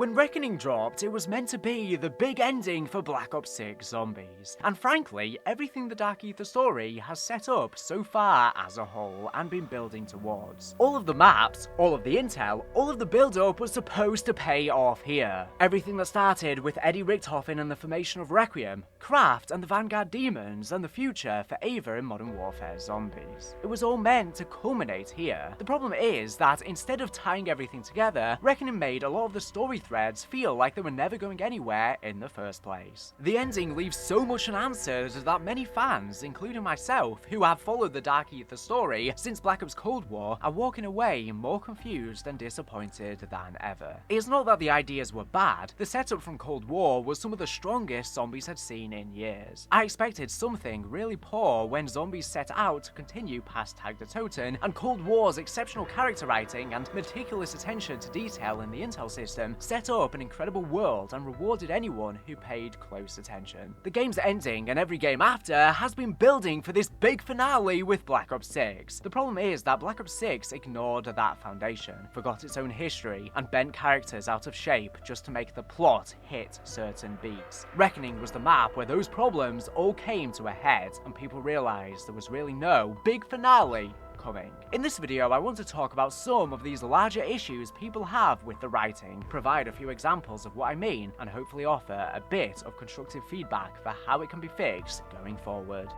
When Reckoning dropped, it was meant to be the big ending for Black Ops 6 Zombies, and frankly, everything the Dark Aether story has set up so far as a whole and been building towards. All of the maps, all of the intel, all of the build-up was supposed to pay off here. Everything that started with Eddie Richtofen and the formation of Requiem, Kraft and the Vanguard Demons, and the future for AETHER in Modern Warfare Zombies. It was all meant to culminate here. The problem is that instead of tying everything together, Reckoning made a lot of the story threads feel like they were never going anywhere in the first place. The ending leaves so much unanswered that many fans, including myself, who have followed the Dark Aether story since Black Ops Cold War, are walking away more confused and disappointed than ever. It's not that the ideas were bad, the setup from Cold War was some of the strongest Zombies had seen in years. I expected something really poor when Zombies set out to continue past Tag the Toten, and Cold War's exceptional character writing and meticulous attention to detail in the intel system set up an incredible world and rewarded anyone who paid close attention. The game's ending and every game after has been building for this big finale with Black Ops 6. The problem is that Black Ops 6 ignored that foundation, forgot its own history, and bent characters out of shape just to make the plot hit certain beats. Reckoning was the map where those problems all came to a head, and people realized there was really no big finale coming. In this video, I want to talk about some of these larger issues people have with the writing, provide a few examples of what I mean, and hopefully offer a bit of constructive feedback for how it can be fixed going forward.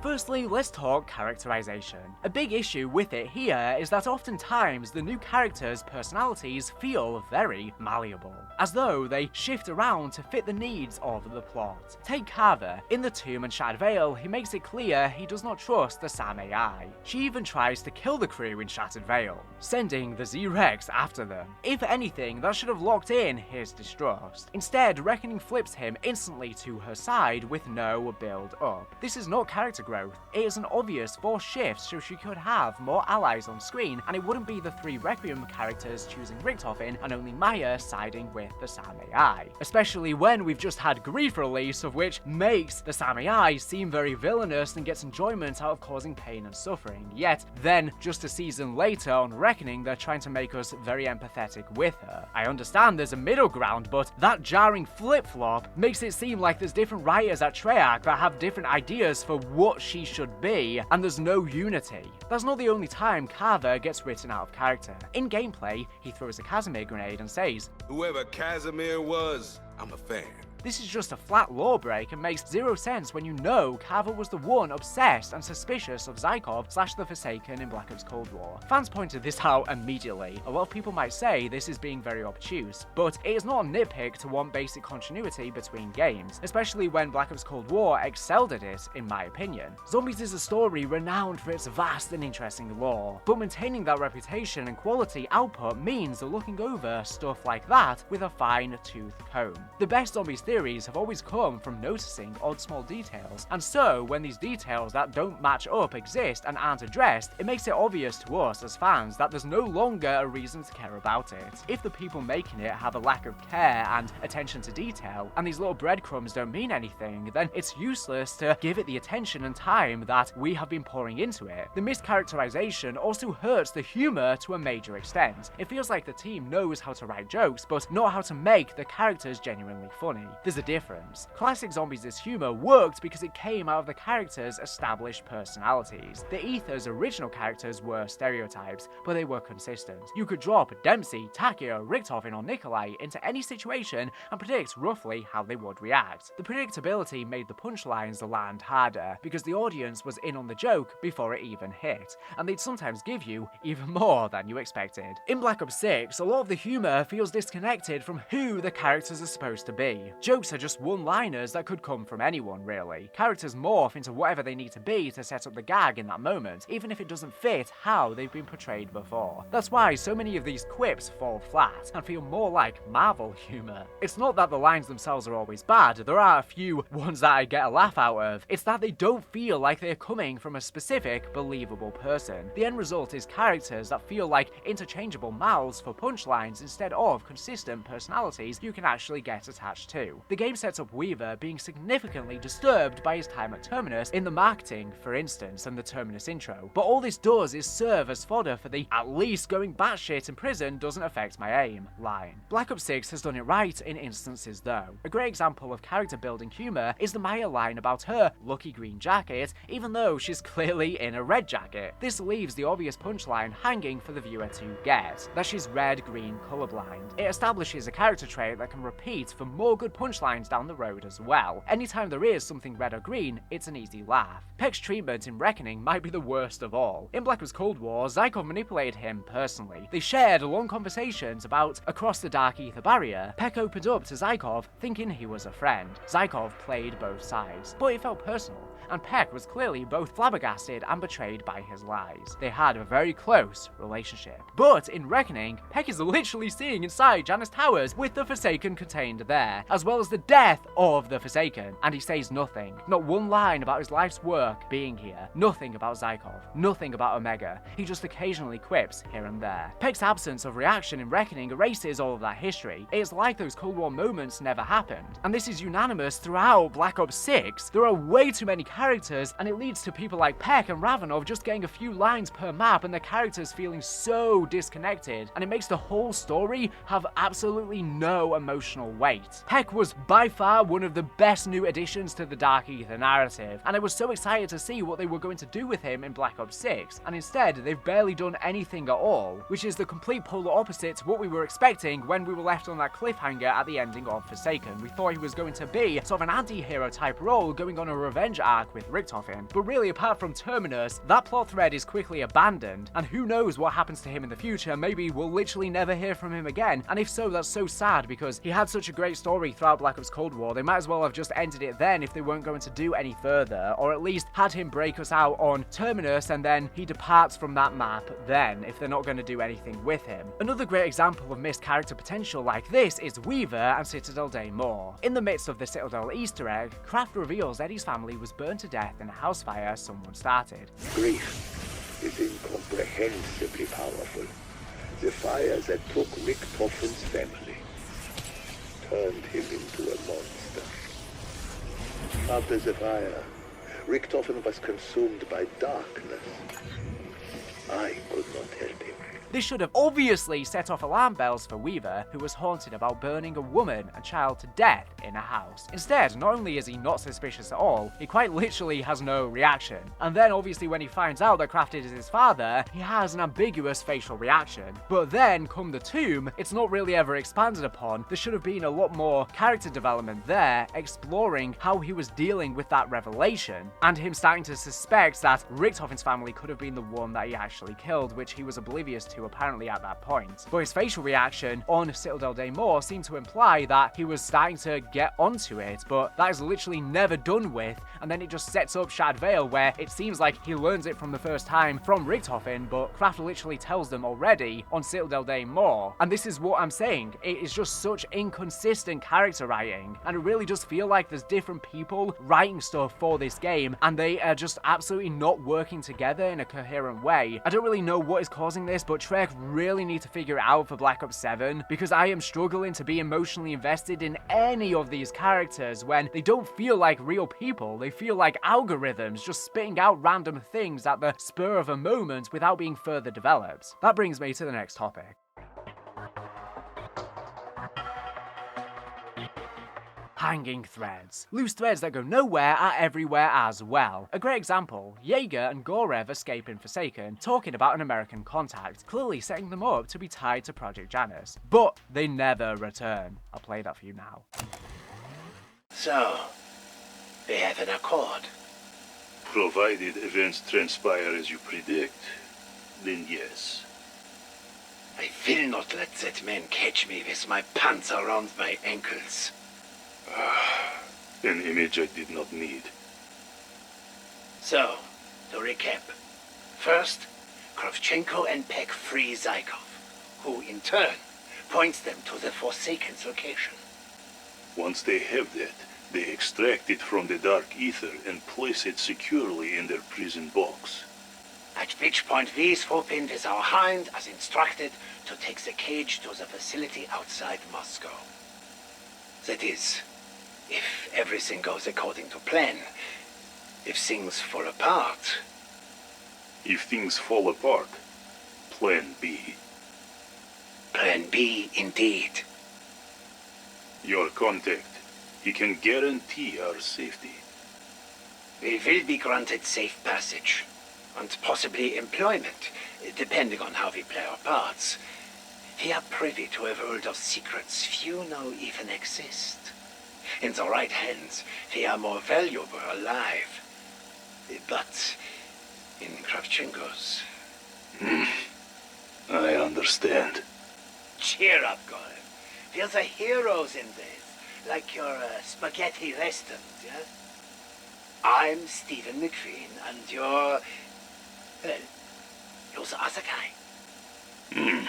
Firstly, let's talk characterization. A big issue with it here is that oftentimes the new characters' personalities feel very malleable, as though they shift around to fit the needs of the plot. Take Carver. In The Tomb and Shattered Vale, he makes it clear he does not trust the SAM AI. She even tries to kill the crew in Shattered Vale, sending the Z-Rex after them. If anything, that should have locked in his distrust. Instead, Reckoning flips him instantly to her side with no build up. This is not character growth. It is an obvious forced shift so she could have more allies on screen, and it wouldn't be the three Requiem characters choosing Richtofen and only Maya siding with the SAM AI. Especially when we've just had Grief release, of which makes the SAM AI seem very villainous and gets enjoyment out of causing pain and suffering. Yet, then, just a season later on Reckoning, they're trying to make us very empathetic with her. I understand there's a middle ground, but that jarring flip-flop makes it seem like there's different writers at Treyarch that have different ideas for what she should be, and there's no unity. That's not the only time Carver gets written out of character. In gameplay, he throws a Casimir grenade and says, "Whoever Casimir was, I'm a fan." This is just a flat law break and makes zero sense when you know Carver was the one obsessed and suspicious of Zykov/the Forsaken in Black Ops Cold War. Fans pointed this out immediately. A lot of people might say this is being very obtuse, but it is not a nitpick to want basic continuity between games, especially when Black Ops Cold War excelled at it, in my opinion. Zombies is a story renowned for its vast and interesting lore, but maintaining that reputation and quality output means looking over stuff like that with a fine-tooth comb. The best Zombies theories have always come from noticing odd small details, and so when these details that don't match up exist and aren't addressed, it makes it obvious to us as fans that there's no longer a reason to care about it. If the people making it have a lack of care and attention to detail, and these little breadcrumbs don't mean anything, then it's useless to give it the attention and time that we have been pouring into it. The mischaracterization also hurts the humor to a major extent. It feels like the team knows how to write jokes, but not how to make the characters genuinely funny. There's a difference. Classic Zombies' humor worked because it came out of the characters' established personalities. The AETHER's original characters were stereotypes, but they were consistent. You could drop Dempsey, Takio, Richtofen, or Nikolai into any situation and predict roughly how they would react. The predictability made the punchlines land harder, because the audience was in on the joke before it even hit, and they'd sometimes give you even more than you expected. In Black Ops 6, a lot of the humor feels disconnected from who the characters are supposed to be. Jokes are just one-liners that could come from anyone, really. Characters morph into whatever they need to be to set up the gag in that moment, even if it doesn't fit how they've been portrayed before. That's why so many of these quips fall flat and feel more like Marvel humor. It's not that the lines themselves are always bad, there are a few ones that I get a laugh out of. It's that they don't feel like they're coming from a specific, believable person. The end result is characters that feel like interchangeable mouths for punchlines instead of consistent personalities you can actually get attached to. too. The game sets up Weaver being significantly disturbed by his time at Terminus in the marketing, for instance, and the Terminus intro, but all this does is serve as fodder for the "at least going batshit in prison doesn't affect my aim" line. Black Ops 6 has done it right in instances though. A great example of character building humour is the Maya line about her lucky green jacket, even though she's clearly in a red jacket. This leaves the obvious punchline hanging for the viewer to get, that she's red-green colorblind. It establishes a character trait that can repeat for more good punchlines down the road as well. Anytime there is something red or green, it's an easy laugh. Peck's treatment in Reckoning might be the worst of all. In Black Ops Cold War, Zykov manipulated him personally. They shared long conversations about across the dark ether barrier. Peck opened up to Zykov thinking he was a friend. Zykov played both sides, but it felt personal, and Peck was clearly both flabbergasted and betrayed by his lies. They had a very close relationship. But in Reckoning, Peck is literally seeing inside Janus Towers with the Forsaken contained there, as well as the death of the Forsaken, and he says nothing. Not one line about his life's work being here. Nothing about Zykov. Nothing about Omega. He just occasionally quips here and there. Peck's absence of reaction in Reckoning erases all of that history. It's like those Cold War moments never happened. And this is unanimous throughout Black Ops 6. There are way too many characters, and it leads to people like Peck and Ravenov just getting a few lines per map and their characters feeling so disconnected, and it makes the whole story have absolutely no emotional weight. Peck was by far one of the best new additions to the Dark Ether narrative, and I was so excited to see what they were going to do with him in Black Ops 6, and instead they've barely done anything at all, which is the complete polar opposite to what we were expecting when we were left on that cliffhanger at the ending of Forsaken. We thought he was going to be sort of an anti-hero type role going on a revenge arc with Richtofen, but really apart from Terminus, that plot thread is quickly abandoned, and who knows what happens to him in the future. Maybe we'll literally never hear from him again, and if so, that's so sad because he had such a great story throughout Black Ops Cold War. They might as well have just ended it then if they weren't going to do any further, or at least had him break us out on Terminus and then he departs from that map then, if they're not going to do anything with him. Another great example of missed character potential like this is Weaver and Citadel Daymore. In the midst of the Citadel Easter egg, Kraft reveals Eddie's family was burned to death in a house fire someone started. Grief is incomprehensibly powerful. The fire that took Richtofen's family turned him into a monster. After the fire, Richtofen was consumed by darkness. I could not help him. This should have obviously set off alarm bells for Weaver, who was haunted about burning a woman and child to death in a house. Instead, not only is he not suspicious at all, he quite literally has no reaction. And then obviously when he finds out that Kraft is his father, he has an ambiguous facial reaction. But then, come the tomb, it's not really ever expanded upon. There should have been a lot more character development there, exploring how he was dealing with that revelation, and him starting to suspect that Richtofen's family could have been the one that he actually killed, which he was oblivious to apparently at that point. But his facial reaction on Citadel Daymore seemed to imply that he was starting to get onto it, but that is literally never done with, and then it just sets up Shattered Veil where it seems like he learns it from the first time from Richtofen, but Kraft literally tells them already on Citadel Daymore. And this is what I'm saying, it is just such inconsistent character writing, and it really does feel like there's different people writing stuff for this game, and they are just absolutely not working together in a coherent way. I don't really know what is causing this, but Trek really need to figure it out for Black Ops 7, because I am struggling to be emotionally invested in any of these characters when they don't feel like real people. They feel like algorithms just spitting out random things at the spur of a moment without being further developed. That brings me to the next topic. Hanging threads. Loose threads that go nowhere are everywhere as well. A great example, Jaeger and Gorev escape in Forsaken, talking about an American contact, clearly setting them up to be tied to Project Janus. But they never return. I'll play that for you now. So, we have an accord. Provided events transpire as you predict, then yes. I will not let that man catch me with my pants around my ankles. An image I did not need. So, to recap. First, Kravchenko and Peck free Zykov, who in turn points them to the Forsaken's location. Once they have that, they extract it from the Dark Ether and place it securely in their prison box. At which point we swoop in with our hind as instructed to take the cage to the facility outside Moscow. That is, If everything goes according to plan, if things fall apart, If things fall apart, Plan B. Plan B indeed. Your contact. He can guarantee our safety. We will be granted safe passage, and possibly employment, depending on how we play our parts. We are privy to a world of secrets few know even exist. In the right hands, we are more valuable alive. But in Kravchenko's... I understand. Cheer up, Golem. We're the heroes in this, like your spaghetti restaurant, yeah? I'm Stephen McQueen, and you're... well, you're the other guy.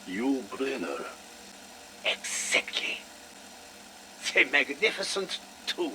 Yul Brenner. Exactly. The Magnificent Two.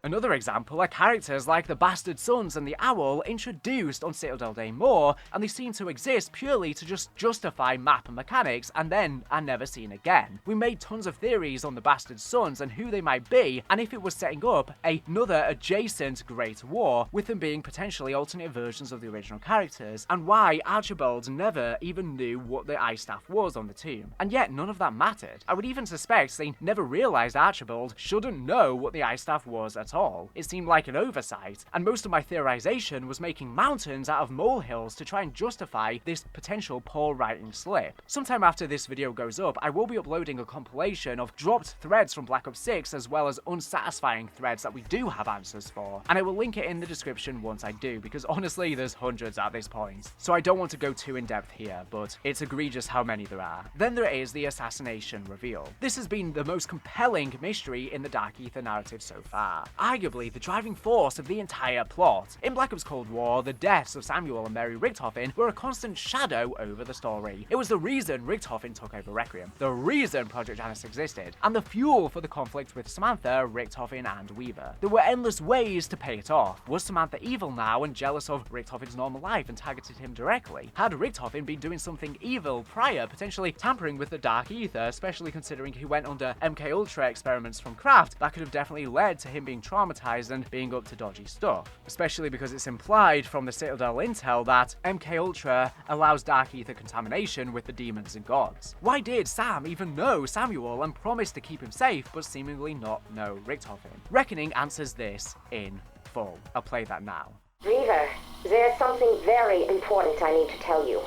Another example are characters like the Bastard Sons and the Owl introduced on Citadel Day More, and they seem to exist purely to just justify map and mechanics and then are never seen again. We made tons of theories on the Bastard Sons and who they might be, and if it was setting up another adjacent Great War, with them being potentially alternate versions of the original characters, and why Archibald never even knew what the Ice Staff was on the tomb. And yet none of that mattered. I would even suspect they never realised Archibald shouldn't know what the Ice Staff was at all. It seemed like an oversight, and most of my theorization was making mountains out of molehills to try and justify this potential poor writing slip. Sometime after this video goes up, I will be uploading a compilation of dropped threads from Black Ops 6 as well as unsatisfying threads that we do have answers for, and I will link it in the description once I do, because honestly there's hundreds at this point, so I don't want to go too in depth here, but it's egregious how many there are. Then there is the assassination reveal. This has been the most compelling mystery in the Dark Aether narrative so far, arguably the driving force of the entire plot. In Black Ops Cold War, the deaths of Samuel and Mary Richtofen were a constant shadow over the story. It was the reason Richtofen took over Requiem, the reason Project Janus existed, and the fuel for the conflict with Samantha, Richtofen, and Weaver. There were endless ways to pay it off. Was Samantha evil now and jealous of Richtofen's normal life and targeted him directly? Had Richtofen been doing something evil prior, potentially tampering with the Dark Aether, especially considering he went under MK Ultra experiments from Kraft? That could have definitely led to him being traumatized and being up to dodgy stuff, especially because it's implied from the Citadel intel that MK Ultra allows Dark Aether contamination with the demons and gods. Why did Sam even know Samuel and promise to keep him safe but seemingly not know Richtofen? Reckoning answers this in full. I'll play that now. Weaver, there's something very important I need to tell you.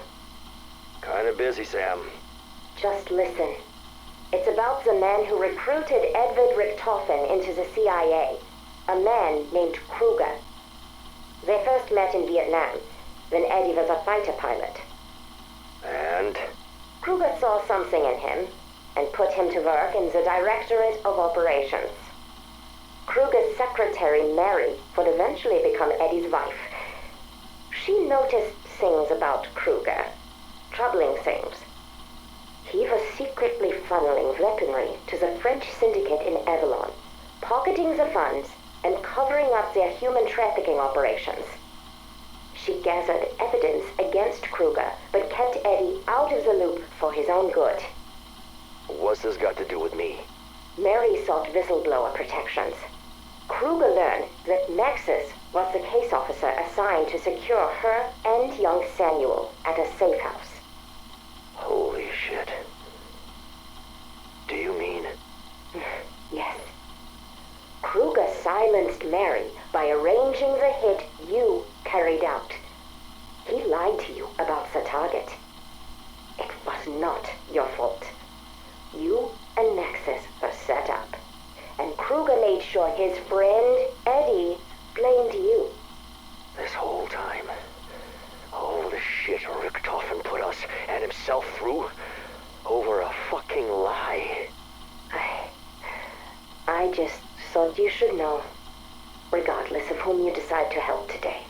Kinda busy, Sam. Just listen. It's about the man who recruited Edward Richtofen into the CIA. A man named Kruger. They first met in Vietnam, when Eddie was a fighter pilot. And? Kruger saw something in him, and put him to work in the Directorate of Operations. Kruger's secretary, Mary, would eventually become Eddie's wife. She noticed things about Kruger. Troubling things. He was secretly funneling weaponry to the French syndicate in Avalon, pocketing the funds and covering up their human trafficking operations. She gathered evidence against Kruger, but kept Eddie out of the loop for his own good. What's this got to do with me? Mary sought whistleblower protections. Kruger learned that Maxis was the case officer assigned to secure her and young Samuel at a safe house. Holy shit. Do you mean? Yes. Kruger silenced Mary by arranging the hit you carried out. He lied to you about the target. It was not your fault. You and Nexus were set up, and Kruger made sure his friend, Eddie, blamed you. This whole time? All the shit Richtofen put us and himself through over a fucking lie. I just thought you should know, regardless of whom you decide to help today.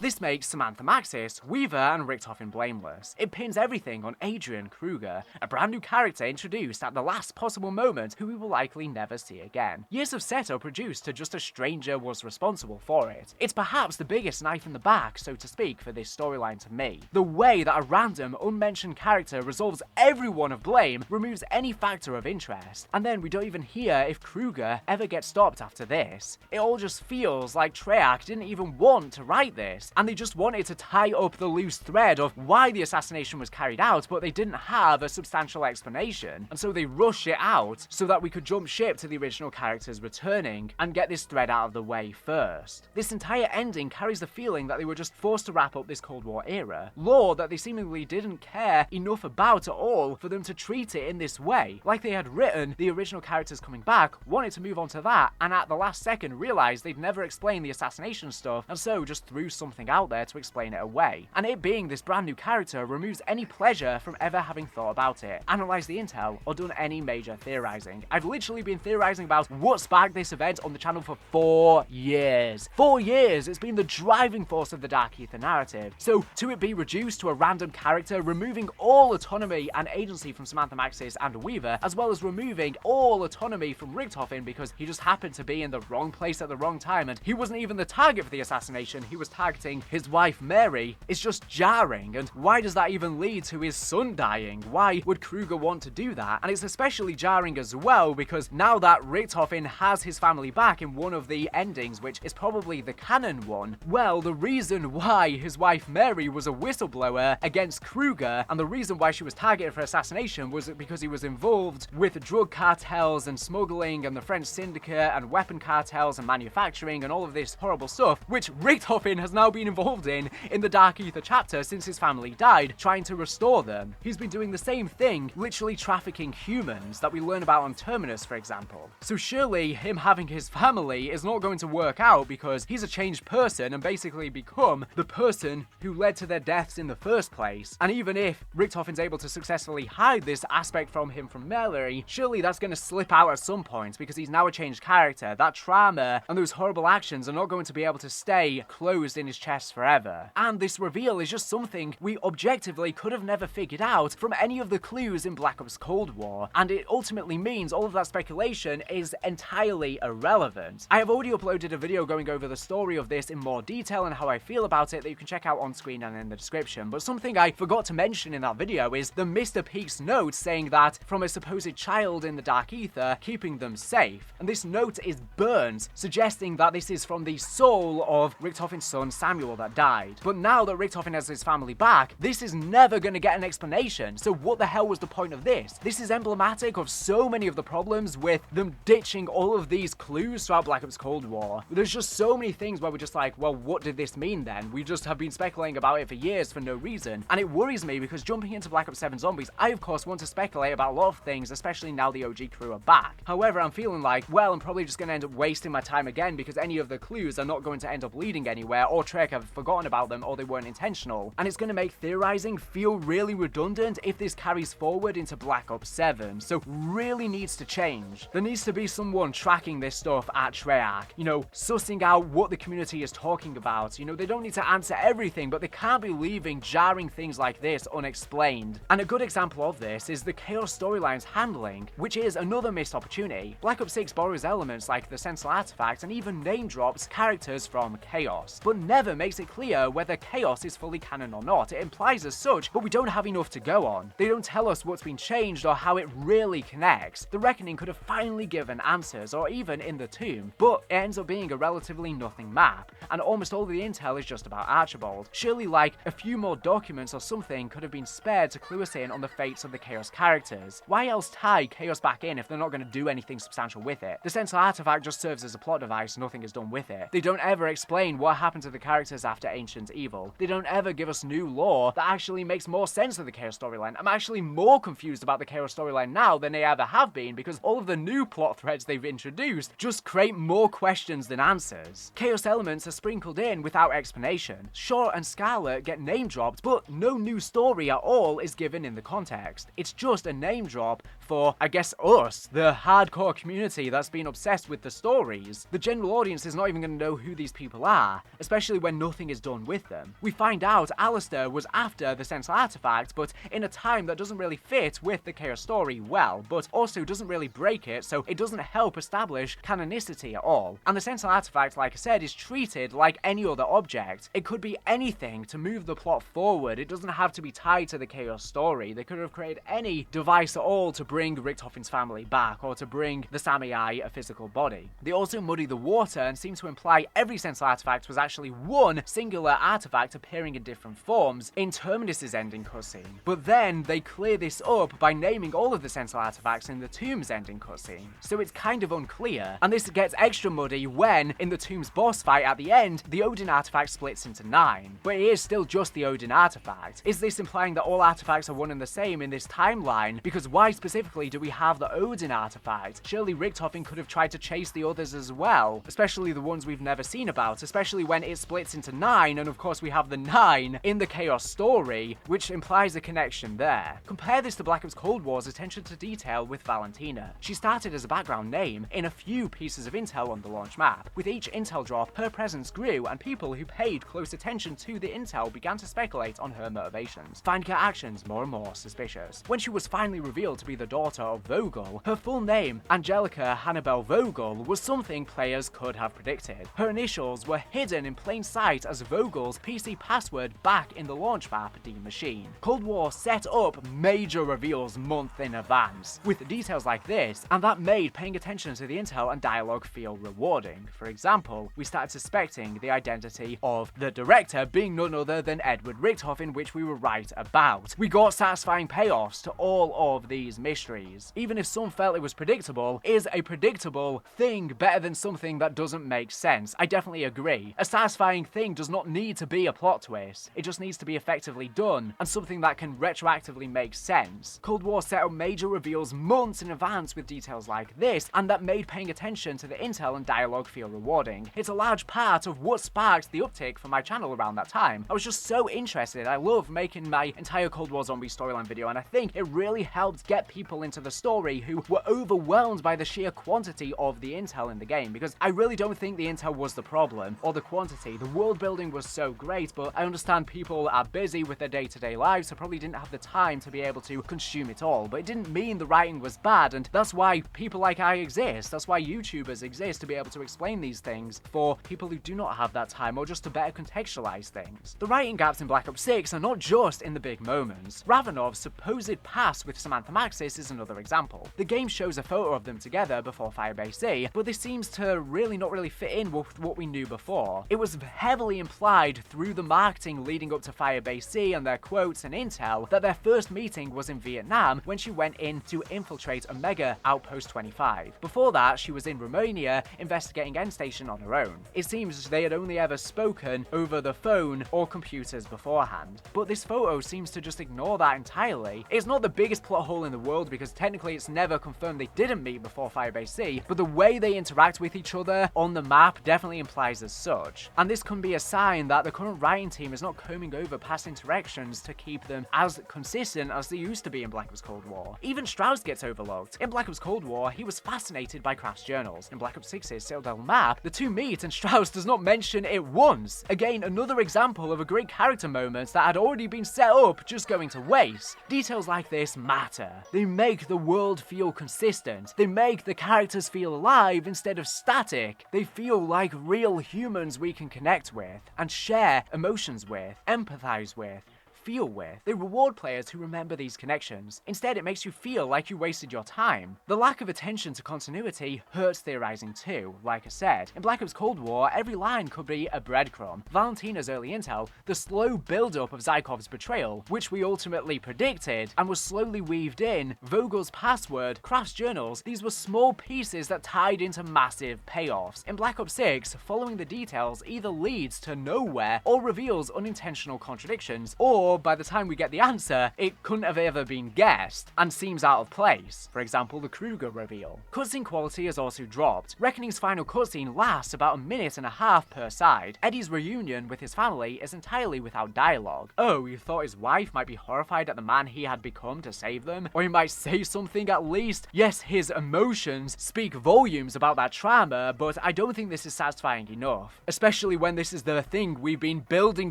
This makes Samantha Maxis, Weaver, and Richtofen blameless. It pins everything on Adrian Kruger, a brand new character introduced at the last possible moment who we will likely never see again. Years of setup reduced to just a stranger was responsible for it. It's perhaps the biggest knife in the back, so to speak, for this storyline to me. The way that a random, unmentioned character resolves every one of blame removes any factor of interest, and then we don't even hear if Kruger ever gets stopped after this. It all just feels like Treyarch didn't even want to write this, and they just wanted to tie up the loose thread of why the assassination was carried out, but they didn't have a substantial explanation, and so they rushed it out so that we could jump ship to the original characters returning and get this thread out of the way first. This entire ending carries the feeling that they were just forced to wrap up this Cold War era, lore that they seemingly didn't care enough about at all for them to treat it in this way. Like they had written the original characters coming back, wanted to move on to that, and at the last second realized they'd never explained the assassination stuff, and so just threw something out there to explain it away. And it being this brand new character removes any pleasure from ever having thought about it, analysed the intel, or done any major theorizing. I've literally been theorizing about what sparked this event on the channel for 4 years. 4 years! It's been the driving force of the Dark Aether narrative. So to it be reduced to a random character, removing all autonomy and agency from Samantha Maxis and Weaver, as well as removing all autonomy from Richtofen because he just happened to be in the wrong place at the wrong time, and he wasn't even the target for the assassination, he was targeting his wife Mary, is just jarring. And why does that even lead to his son dying? Why would Kruger want to do that? And it's especially jarring as well because now that Richtofen has his family back in one of the endings, which is probably the canon one, well, the reason why his wife Mary was a whistleblower against Kruger, and the reason why she was targeted for assassination was because he was involved with drug cartels and smuggling and the French syndicate and weapon cartels and manufacturing and all of this horrible stuff, which Richtofen has now been involved in the Dark Aether chapter since his family died, trying to restore them. He's been doing the same thing, literally trafficking humans that we learn about on Terminus, for example. So surely him having his family is not going to work out because he's a changed person and basically become the person who led to their deaths in the first place. And even if Richtofen's able to successfully hide this aspect from him from Mallory, surely that's going to slip out at some point because he's now a changed character. That trauma and those horrible actions are not going to be able to stay closed in his chest forever. And this reveal is just something we objectively could have never figured out from any of the clues in Black Ops Cold War, and it ultimately means all of that speculation is entirely irrelevant. I have already uploaded a video going over the story of this in more detail and how I feel about it that you can check out on screen and in the description, but something I forgot to mention in that video is the Mr. Peak's note saying that from a supposed child in the Dark Aether, keeping them safe, and this note is burnt, suggesting that this is from the soul of Richtofen's son Samuel that died. But now that Richtofen has his family back, this is never going to get an explanation, so what the hell was the point of this? This is emblematic of so many of the problems with them ditching all of these clues throughout Black Ops Cold War. There's just so many things where we're just like, well, what did this mean then? We just have been speculating about it for years for no reason, and it worries me because jumping into Black Ops 7 Zombies, I of course want to speculate about a lot of things, especially now the OG crew are back. However, I'm feeling like, well, I'm probably just going to end up wasting my time again because any of the clues are not going to end up leading anywhere, or Treyarch have forgotten about them, or they weren't intentional, and it's going to make theorizing feel really redundant if this carries forward into Black Ops 7, so really needs to change. There needs to be someone tracking this stuff at Treyarch, you know, sussing out what the community is talking about. You know, they don't need to answer everything, but they can't be leaving jarring things like this unexplained. And a good example of this is the Chaos storyline's handling, which is another missed opportunity. Black Ops 6 borrows elements like the Sentinel artifact and even name drops characters from Chaos, but never makes it clear whether Chaos is fully canon or not. It implies as such, but we don't have enough to go on. They don't tell us what's been changed or how it really connects. The Reckoning could have finally given answers, or even in the Tomb, but it ends up being a relatively nothing map, and almost all of the intel is just about Archibald. Surely like a few more documents or something could have been spared to clue us in on the fates of the Chaos characters. Why else tie Chaos back in if they're not going to do anything substantial with it? The Sentinel artifact just serves as a plot device, nothing is done with it. They don't ever explain what happened to the characters after Ancient Evil. They don't ever give us new lore that actually makes more sense of the Chaos storyline. I'm actually more confused about the Chaos storyline now than they ever have been because all of the new plot threads they've introduced just create more questions than answers. Chaos elements are sprinkled in without explanation. Shaw and Scarlet get name dropped, but no new story at all is given in the context. It's just a name drop for, I guess, us, the hardcore community that's been obsessed with the stories. The general audience is not even going to know who these people are, especially when when nothing is done with them. We find out Alistair was after the Sentinel artifact, but in a time that doesn't really fit with the Chaos story well, but also doesn't really break it, so it doesn't help establish canonicity at all. And the Sentinel artifact, like I said, is treated like any other object. It could be anything to move the plot forward. It doesn't have to be tied to the Chaos story. They could have created any device at all to bring Richtofen's family back, or to bring the Samiai a physical body. They also muddy the water and seem to imply every Sentinel artifact was actually one singular artifact appearing in different forms in Terminus's ending cutscene. But then they clear this up by naming all of the Sentinel artifacts in the Tomb's ending cutscene. So it's kind of unclear, and this gets extra muddy when, in the Tomb's boss fight at the end, the Odin artifact splits into 9. But it is still just the Odin artifact. Is this implying that all artifacts are one and the same in this timeline? Because why specifically do we have the Odin artifact? Surely Richtofen could have tried to chase the others as well, especially the ones we've never seen about, especially when it splits into 9, and of course we have the 9 in the Chaos story, which implies a connection there. Compare this to Black Ops Cold War's attention to detail with Valentina. She started as a background name in a few pieces of intel on the launch map. With each intel drop, her presence grew, and people who paid close attention to the intel began to speculate on her motivations, finding her actions more and more suspicious. When she was finally revealed to be the daughter of Vogel, her full name, Angelica Hannibal Vogel, was something players could have predicted. Her initials were hidden in plain sight as Vogel's PC password back in the launch map D Machine. Cold War set up major reveals months in advance, with details like this, and that made paying attention to the intel and dialogue feel rewarding. For example, we started suspecting the identity of the director being none other than Edward Richtofen, which we were right about. We got satisfying payoffs to all of these mysteries. Even if some felt it was predictable, is a predictable thing better than something that doesn't make sense? I definitely agree. A satisfying thing does not need to be a plot twist. It just needs to be effectively done, and something that can retroactively make sense. Cold War set up major reveals months in advance with details like this, and that made paying attention to the intel and dialogue feel rewarding. It's a large part of what sparked the uptick for my channel around that time. I was just so interested. I love making my entire Cold War zombie storyline video, and I think it really helped get people into the story who were overwhelmed by the sheer quantity of the intel in the game, because I really don't think the intel was the problem, or the quantity. The world building was so great, but I understand people are busy with their day-to-day lives, so probably didn't have the time to be able to consume it all. But it didn't mean the writing was bad, and that's why people like I exist. That's why YouTubers exist, to be able to explain these things for people who do not have that time, or just to better contextualize things. The writing gaps in Black Ops 6 are not just in the big moments. Ravanov's supposed past with Samantha Maxis is another example. The game shows a photo of them together before Firebase C, but this seems to not really fit in with what we knew before. It was heavily implied through the marketing leading up to Firebase C and their quotes and intel that their first meeting was in Vietnam when she went in to infiltrate Omega Outpost 25. Before that, she was in Romania investigating End Station on her own. It seems they had only ever spoken over the phone or computers beforehand. But this photo seems to just ignore that entirely. It's not the biggest plot hole in the world, because technically it's never confirmed they didn't meet before Firebase C, but the way they interact with each other on the map definitely implies as such. And this can be a sign that the current writing team is not combing over past interactions to keep them as consistent as they used to be in Black Ops Cold War. Even Strauss gets overlooked. In Black Ops Cold War, he was fascinated by Craft's journals. In Black Ops 6's Citadel map, the two meet and Strauss does not mention it once. Again, another example of a great character moment that had already been set up just going to waste. Details like this matter. They make the world feel consistent. They make the characters feel alive instead of static. They feel like real humans we can connect with and share emotions with, empathize with, feel with. They reward players who remember these connections. Instead, it makes you feel like you wasted your time. The lack of attention to continuity hurts theorizing too, like I said. In Black Ops Cold War, every line could be a breadcrumb. Valentina's early intel, the slow build-up of Zaikov's betrayal, which we ultimately predicted, and was slowly weaved in, Vogel's password, Craft's journals, these were small pieces that tied into massive payoffs. In Black Ops 6, following the details either leads to nowhere or reveals unintentional contradictions, or therefore, by the time we get the answer, it couldn't have ever been guessed, and seems out of place. For example, the Kruger reveal. Cutscene quality has also dropped. Reckoning's final cutscene lasts about a minute and a half per side. Eddie's reunion with his family is entirely without dialogue. Oh, you thought his wife might be horrified at the man he had become to save them? Or he might say something at least? Yes, his emotions speak volumes about that trauma, but I don't think this is satisfying enough. Especially when this is the thing we've been building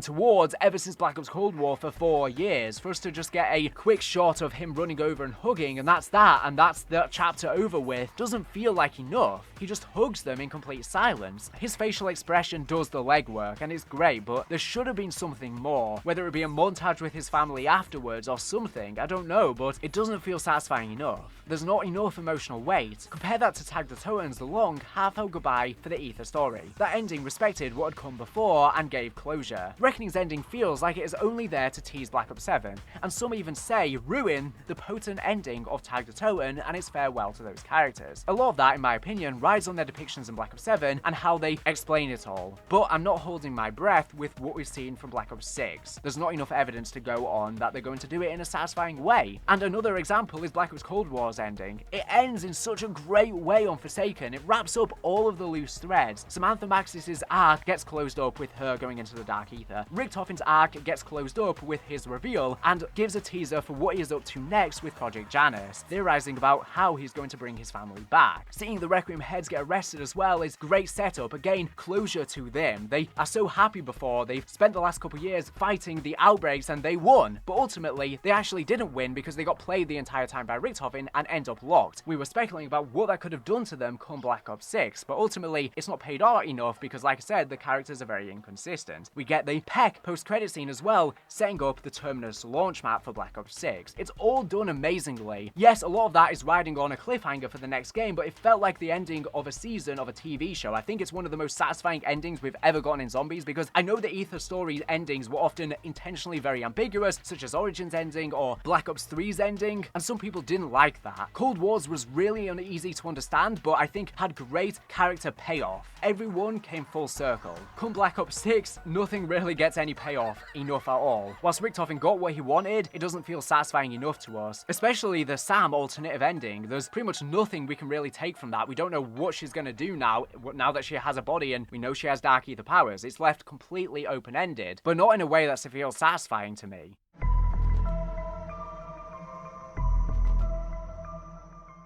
towards ever since Black Ops Cold War for 4 years. For us to just get a quick shot of him running over and hugging, and that's the chapter over with, doesn't feel like enough. He just hugs them in complete silence. His facial expression does the legwork, and it's great, but there should have been something more. Whether it be a montage with his family afterwards or something, I don't know, but it doesn't feel satisfying enough. There's not enough emotional weight. Compare that to Tag the Totems, the long, heartfelt goodbye for the AETHER story. That ending respected what had come before and gave closure. Reckoning's ending feels like it is only there to tease Black Ops 7, and some even say ruin the potent ending of Tag the Totem and its farewell to those characters. A lot of that, in my opinion, rides on their depictions in Black Ops 7 and how they explain it all. But I'm not holding my breath with what we've seen from Black Ops 6. There's not enough evidence to go on that they're going to do it in a satisfying way. And another example is Black Ops Cold War's ending. It ends in such a great way on Forsaken. It wraps up all of the loose threads. Samantha Maxis' arc gets closed up with her going into the Dark Aether. Richtofen's arc gets closed up with his reveal and gives a teaser for what he is up to next with Project Janus, theorizing about how he's going to bring his family back. Seeing the Requiem heads get arrested as well is great setup, again, closure to them. They are so happy before, they've spent the last couple years fighting the outbreaks and they won, but ultimately they actually didn't win because they got played the entire time by Richtofen and end up locked. We were speculating about what that could have done to them come Black Ops 6, but ultimately it's not paid out enough because, like I said, the characters are very inconsistent. We get the Peck post-credit scene as well, setting up the Terminus launch map for Black Ops 6. It's all done amazingly. Yes, a lot of that is riding on a cliffhanger for the next game, but it felt like the ending of a season of a TV show. I think it's one of the most satisfying endings we've ever gotten in Zombies, because I know the AETHER story endings were often intentionally very ambiguous, such as Origin's ending or Black Ops 3's ending, and some people didn't like that. Cold Wars was really uneasy to understand, but I think had great character payoff. Everyone came full circle. Come Black Ops 6, nothing really gets any payoff enough at all. Whilst Richtofen got what he wanted, it doesn't feel satisfying enough to us. Especially the Sam alternative ending. There's pretty much nothing we can really take from that. We don't know what she's gonna do now that she has a body and we know she has Dark Aether powers. It's left completely open-ended, but not in a way that feels satisfying to me.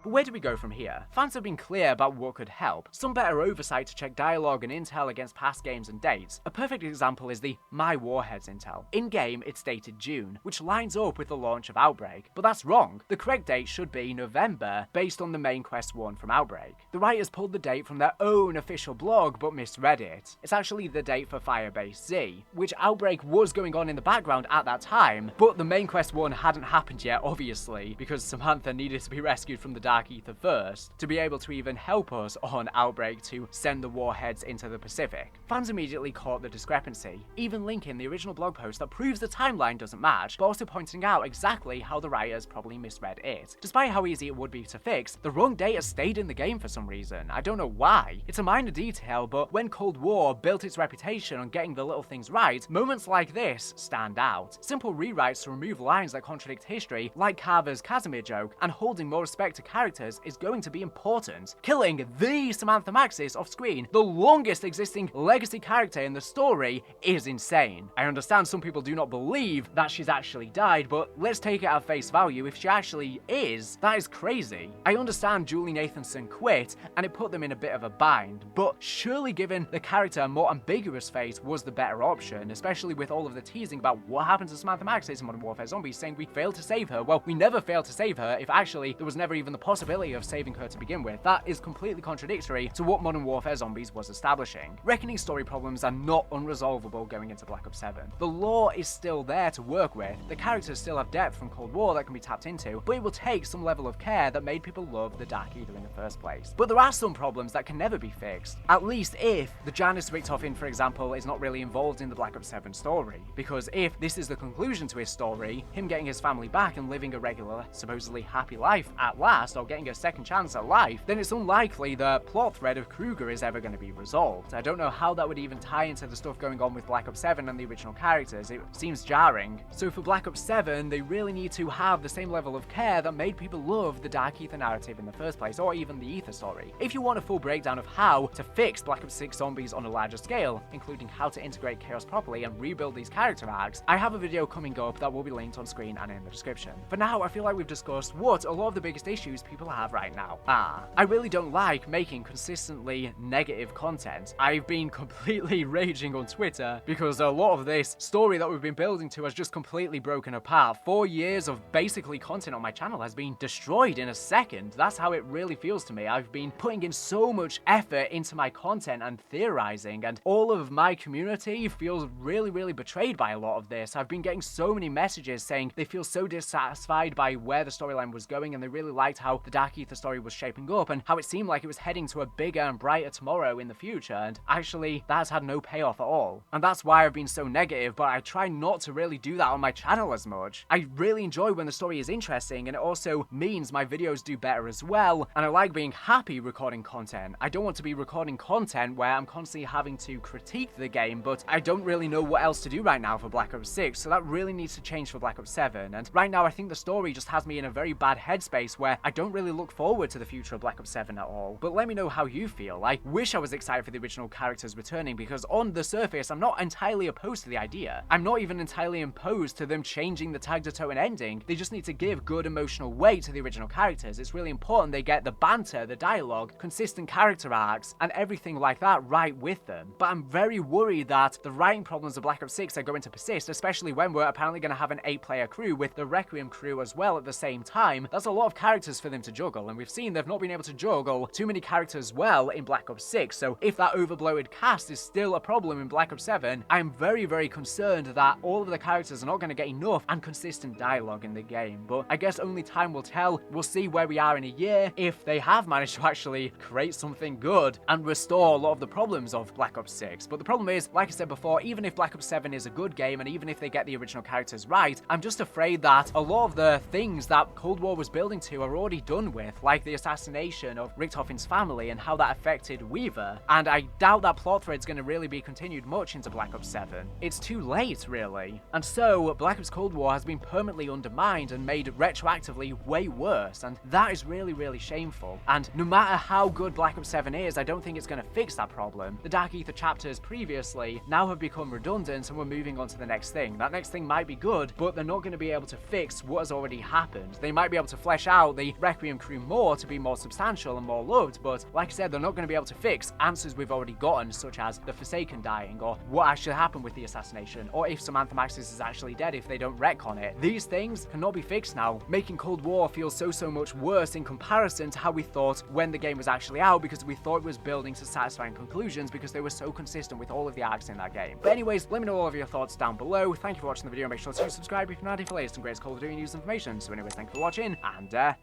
But where do we go from here? Fans have been clear about what could help. Some better oversight to check dialogue and intel against past games and dates. A perfect example is the My Warheads intel. In-game, it's dated June, which lines up with the launch of Outbreak. But that's wrong. The correct date should be November, based on the main quest 1 from Outbreak. The writers pulled the date from their own official blog, but misread it. It's actually the date for Firebase Z, which Outbreak was going on in the background at that time, but the main quest 1 hadn't happened yet, obviously, because Samantha needed to be rescued from the Dark Aether first, to be able to even help us on Outbreak to send the warheads into the Pacific. Fans immediately caught the discrepancy, even linking the original blog post that proves the timeline doesn't match, but also pointing out exactly how the writers probably misread it. Despite how easy it would be to fix, the wrong data stayed in the game for some reason. I don't know why. It's a minor detail, but when Cold War built its reputation on getting the little things right, moments like this stand out. Simple rewrites to remove lines that contradict history, like Carver's Casimir joke, and holding more respect to characters is going to be important. Killing the Samantha Maxis off screen, the longest existing legacy character in the story, is insane. I understand some people do not believe that she's actually died, but let's take it at face value. If she actually is, that is crazy. I understand Julie Nathanson quit, and it put them in a bit of a bind, but surely giving the character a more ambiguous fate was the better option, especially with all of the teasing about what happened to Samantha Maxis in Modern Warfare Zombies, saying we failed to save her. Well, we never failed to save her if actually there was never even the possibility of saving her to begin with. That is completely contradictory to what Modern Warfare Zombies was establishing. Reckoning's story problems are not unresolvable going into Black Ops 7. The lore is still there to work with, the characters still have depth from Cold War that can be tapped into, but it will take some level of care that made people love the Dark Aether in the first place. But there are some problems that can never be fixed, at least if the Janus Richtofen, for example, is not really involved in the Black Ops 7 story. Because if this is the conclusion to his story, him getting his family back and living a regular, supposedly happy life at last, or getting a second chance at life, then it's unlikely the plot thread of Kruger is ever going to be resolved. I don't know how that would even tie into the stuff going on with Black Ops 7 and the original characters. It seems jarring. So for Black Ops 7, they really need to have the same level of care that made people love the Dark Aether narrative in the first place, or even the Aether story. If you want a full breakdown of how to fix Black Ops 6 zombies on a larger scale, including how to integrate chaos properly and rebuild these character arcs, I have a video coming up that will be linked on screen and in the description. For now, I feel like we've discussed what a lot of the biggest issues people have right now are. I really don't like making consistently negative content. I've been completely raging on Twitter because a lot of this story that we've been building to has just completely broken apart. 4 years of basically content on my channel has been destroyed in a second. That's how it really feels to me. I've been putting in so much effort into my content and theorizing, and all of my community feels really betrayed by a lot of this. I've been getting so many messages saying they feel so dissatisfied by where the storyline was going, and they really liked how the Dark Aether story was shaping up and how it seemed like it was heading to a bigger and brighter tomorrow in the future, and actually that's had no payoff at all. And that's why I've been so negative, but I try not to really do that on my channel as much. I really enjoy when the story is interesting, and it also means my videos do better as well, and I like being happy recording content. I don't want to be recording content where I'm constantly having to critique the game, but I don't really know what else to do right now for Black Ops 6, so that really needs to change for Black Ops 7, and right now I think the story just has me in a very bad headspace where I don't really look forward to the future of Black Ops 7 at all. But let me know how you feel. I wish I was excited for the original characters returning, because on the surface I'm not entirely opposed to the idea. I'm not even entirely opposed to them changing the tag to toe and ending. They just need to give good emotional weight to the original characters. It's really important they get the banter, the dialogue, consistent character arcs, and everything like that right with them. But I'm very worried that the writing problems of Black Ops 6 are going to persist, especially when we're apparently going to have an 8-player crew with the Requiem crew as well at the same time. That's a lot of characters for them to juggle, and we've seen they've not been able to juggle too many characters well in Black Ops 6, so if that overbloated cast is still a problem in Black Ops 7, I'm very concerned that all of the characters are not going to get enough and consistent dialogue in the game. But I guess only time will tell. We'll see where we are in a year if they have managed to actually create something good and restore a lot of the problems of Black Ops 6. But the problem is, like I said before, even if Black Ops 7 is a good game and even if they get the original characters right, I'm just afraid that a lot of the things that Cold War was building to are already done with, like the assassination of Richtofen's family and how that affected Weaver, and I doubt that plot thread's going to really be continued much into Black Ops 7. It's too late, really. And so, Black Ops Cold War has been permanently undermined and made retroactively way worse, and that is really shameful. And no matter how good Black Ops 7 is, I don't think it's going to fix that problem. The Dark Aether chapters previously now have become redundant, and we're moving on to the next thing. That next thing might be good, but they're not going to be able to fix what has already happened. They might be able to flesh out the Requiem crew more to be more substantial and more loved, but like I said, they're not going to be able to fix answers we've already gotten, such as the Forsaken dying, or what actually happened with the assassination, or if Samantha Maxis is actually dead if they don't retcon it. These things cannot be fixed now, making Cold War feel so much worse in comparison to how we thought when the game was actually out, because we thought it was building to satisfying conclusions because they were so consistent with all of the arcs in that game. But anyways, let me know all of your thoughts down below. Thank you for watching the video. Make sure to subscribe if you're not for latest and greatest Call of Duty news information. So anyways, thank you for watching, and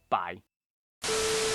bye.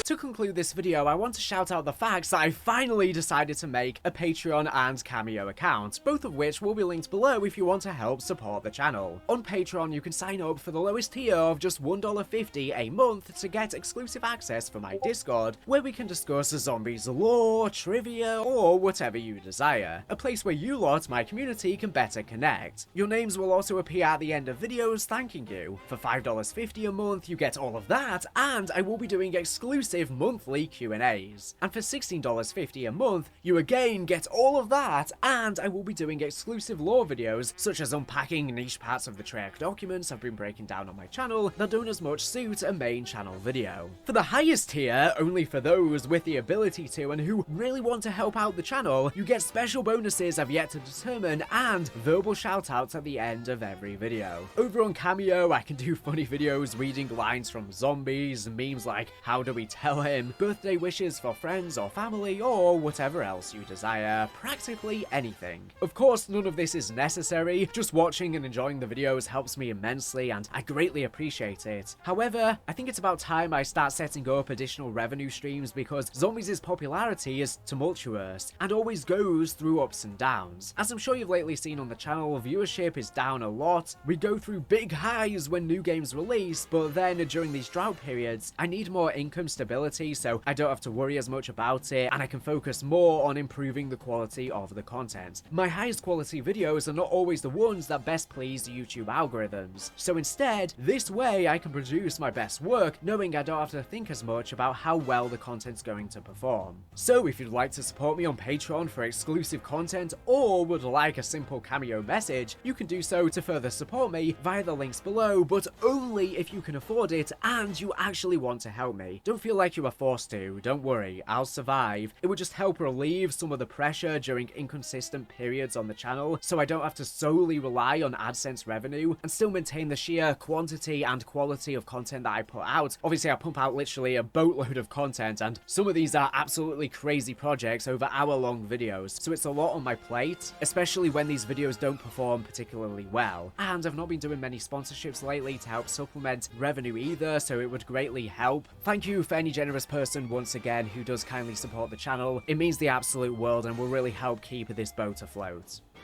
To conclude this video, I want to shout out the fact that I finally decided to make a Patreon and Cameo account, both of which will be linked below if you want to help support the channel. On Patreon, you can sign up for the lowest tier of just $1.50 a month to get exclusive access for my Discord, where we can discuss zombies lore, trivia, or whatever you desire. A place where you lot, my community, can better connect. Your names will also appear at the end of videos thanking you. For $5.50 a month, you get all of that, and I will be doing exclusive monthly Q&As. And for $16.50 a month, you again get all of that, and I will be doing exclusive lore videos, such as unpacking niche parts of the Treyarch documents I've been breaking down on my channel that don't as much suit a main channel video. For the highest tier, only for those with the ability to and who really want to help out the channel, you get special bonuses I've yet to determine and verbal shoutouts at the end of every video. Over on Cameo, I can do funny videos reading lines from zombies, memes like "How do we tell him birthday wishes for friends or family or whatever else you desire, practically anything. Of course, none of this is necessary, just watching and enjoying the videos helps me immensely and I greatly appreciate it. However, I think it's about time I start setting up additional revenue streams because Zombies' popularity is tumultuous and always goes through ups and downs. As I'm sure you've lately seen on the channel, viewership is down a lot. We go through big highs when new games release, but then during these drought periods, I need more income stability so I don't have to worry as much about it and I can focus more on improving the quality of the content. My highest quality videos are not always the ones that best please YouTube algorithms. So instead, this way I can produce my best work knowing I don't have to think as much about how well the content's going to perform. So if you'd like to support me on Patreon for exclusive content or would like a simple cameo message, you can do so to further support me via the links below, but only if you can afford it and you actually want to help me. Don't feel like you are forced to, don't worry, I'll survive. It would just help relieve some of the pressure during inconsistent periods on the channel so I don't have to solely rely on AdSense revenue and still maintain the sheer quantity and quality of content that I put out. Obviously I pump out literally a boatload of content and some of these are absolutely crazy projects over hour-long videos, so it's a lot on my plate, especially when these videos don't perform particularly well. And I've not been doing many sponsorships lately to help supplement revenue either, so it would greatly help. Thank you for any generous person once again who does kindly support the channel. It means the absolute world and will really help keep this boat afloat.